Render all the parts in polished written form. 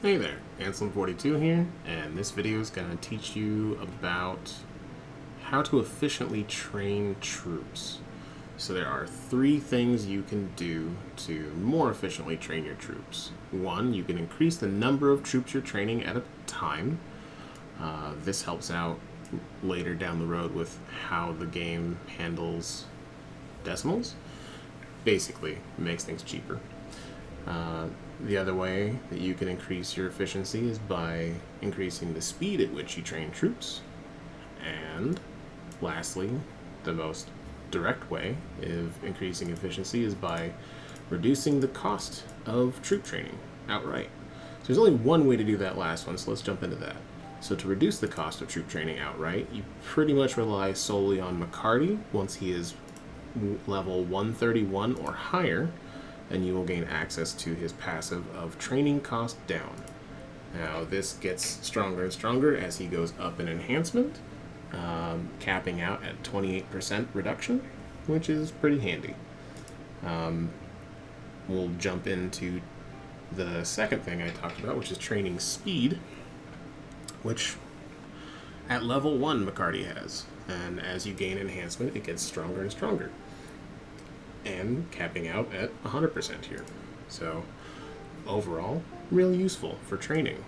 Hey there, Anselm42 here, and this video is going to teach you about how to efficiently train troops. So there are three things you can do to more efficiently train your troops. One, you can increase the number of troops you're training at a time. This helps out later down the road with how the game handles decimals. Basically, it makes things cheaper. The other way that you can increase your efficiency is by increasing the speed at which you train troops. And lastly, the most direct way of increasing efficiency is by reducing the cost of troop training outright. So there's only one way to do that last one, so let's jump into that. So to reduce the cost of troop training outright, you pretty much rely solely on McCarty. Once he is level 131 or higher, and you will gain access to his passive of training cost down. Now this gets stronger and stronger as he goes up in enhancement, capping out at 28% reduction, which is pretty handy. We'll jump into the second thing I talked about, which is training speed, which at level 1 McCarty has, and as you gain enhancement it gets stronger and stronger, and capping out at 100% here. So overall, really useful for training.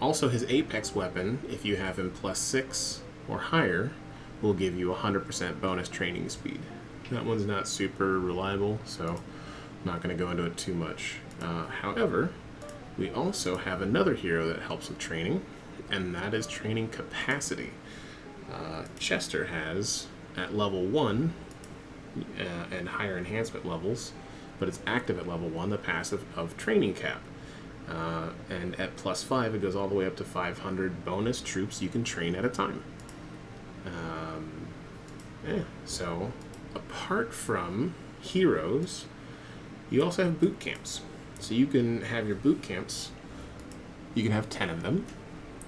Also his Apex weapon, if you have him +6 or higher, will give you 100% bonus training speed. That one's not super reliable, so I'm not going to go into it too much. However, we also have another hero that helps with training, and that is training capacity. Chester has, at level 1, and higher enhancement levels, but it's active at level 1, the passive of training cap. And at +5, it goes all the way up to 500 bonus troops you can train at a time. So apart from heroes, you also have boot camps. So you can have your boot camps, you can have 10 of them,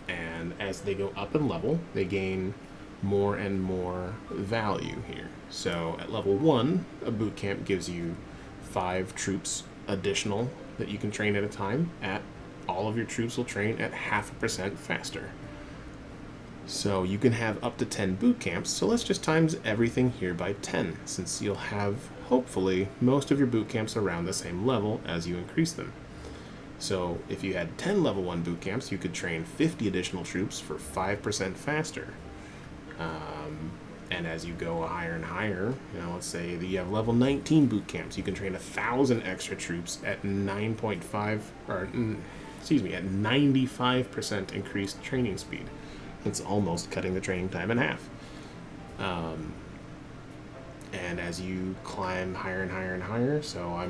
and as they go up in level, they gain more and more value here. So at level 1, a boot camp gives you 5 troops additional that you can train at a time. All of your troops will train at 0.5% faster. So you can have up to 10 boot camps. So let's just times everything here by 10, since you'll have, hopefully, most of your boot camps around the same level as you increase them. So if you had 10 level 1 boot camps, you could train 50 additional troops for 5% faster. And as you go higher and higher, let's say that you have level 19 boot camps, you can train 1,000 extra troops at 95% increased training speed. It's almost cutting the training time in half. And as you climb higher and higher and higher, so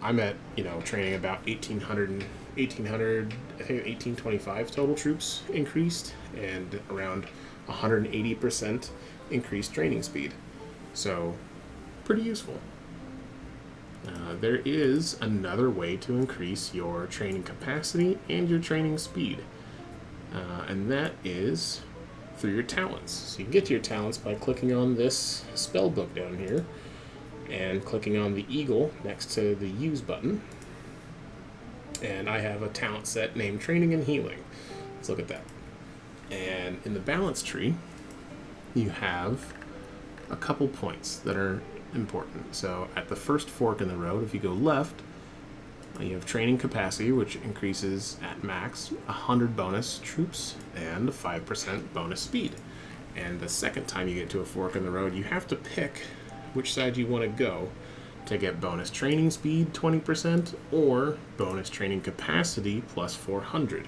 I'm at training about 1,800, I think 1,825 total troops increased, and around 180% increased training speed. So pretty useful. There is another way to increase your training capacity and your training speed, and that is through your talents. So you can get to your talents by clicking on this spell book down here and clicking on the eagle next to the use button. And I have a talent set named Training and Healing. Let's look at that. And in the balance tree, you have a couple points that are important. So at the first fork in the road, if you go left, you have training capacity, which increases at max 100 bonus troops and 5% bonus speed. And the second time you get to a fork in the road, you have to pick which side you want to go to get bonus training speed 20% or bonus training capacity plus 400.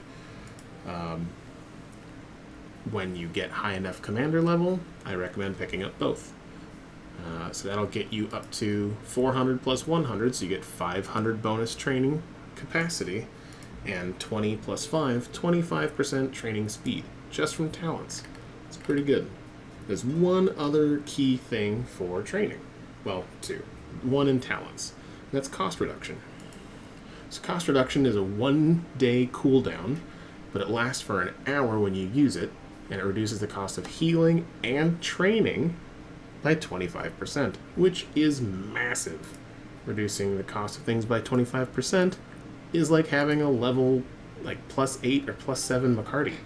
When you get high enough commander level, I recommend picking up both. So that'll get you up to 400 plus 100, so you get 500 bonus training capacity, and 20 plus 5, 25% training speed, just from talents. It's pretty good. There's one other key thing for training. Well, two. One in talents. And that's cost reduction. So cost reduction is a 1-day cooldown, but it lasts for an hour when you use it, and it reduces the cost of healing and training by 25%, which is massive. Reducing the cost of things by 25% is like having a level like +8 or +7 McCarty.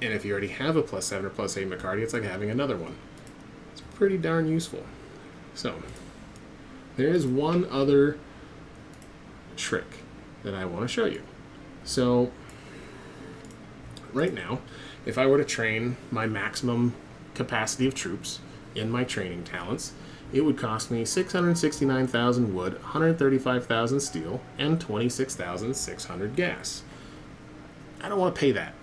And if you already have a +7 or +8 McCarty, it's like having another one. It's pretty darn useful. So, there is one other trick that I want to show you. So, right now, if I were to train my maximum capacity of troops in my training talents, it would cost me 669,000 wood, 135,000 steel, and 26,600 gas. I don't want to pay that.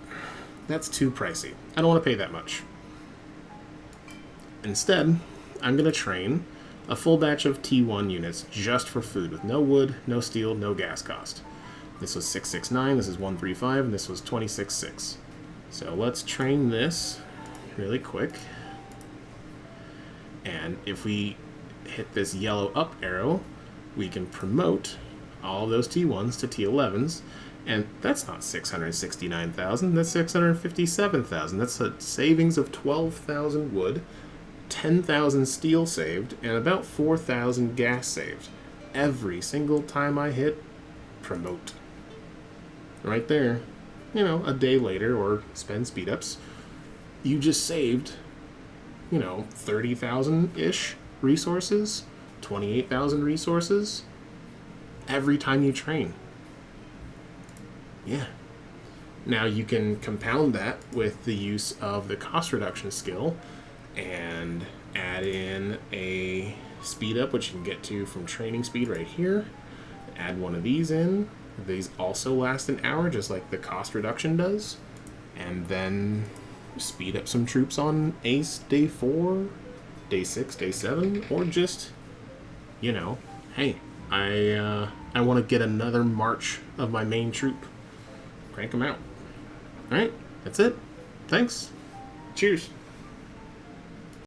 That's too pricey. I don't want to pay that much. Instead, I'm going to train a full batch of T1 units just for food with no wood, no steel, no gas cost. This was 669, this is 135, and this was 26.6. So let's train this really quick. And if we hit this yellow up arrow, we can promote all of those T1s to T11s. And that's not 669,000, that's 657,000. That's a savings of 12,000 wood, 10,000 steel saved, and about 4,000 gas saved. Every single time I hit promote. Right there, you know, a day later, or spend speed ups, you just saved, you know, 30,000-ish resources, 28,000 resources every time you train. Yeah. Now you can compound that with the use of the cost reduction skill and add in a speed up, which you can get to from training speed right here. Add one of these in. These also last an hour, just like the cost reduction does. And then speed up some troops on Ace Day 4, Day 6, Day 7, or just, you know, hey, I want to get another march of my main troop. Crank them out. Alright, that's it. Thanks. Cheers.